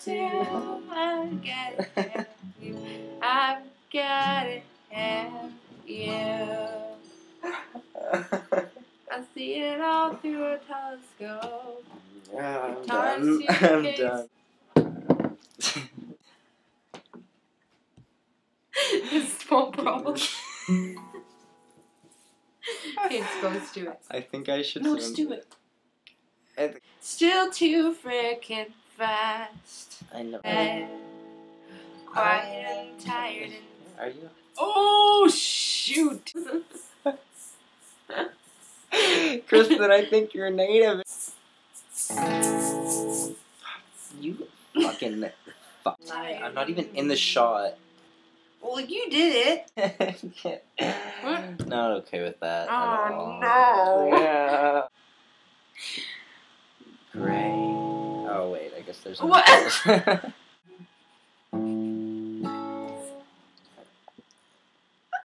till I get it. I've got to have you. I see it all through a telescope. I'm Guitar done. I'm suitcase. done. This small problem. Okay, just go, let's do it. I think I should. No, just do it. I think Still too freaking fast. I know. Quiet and tired and... Are you? Oh, shoot! Kristen, I think you're native. You fucking fuck. I'm not even in the shot. Well, you did it. Not okay with that at all. Oh, no. Yeah. Gray. Oh wait, I guess there's. What?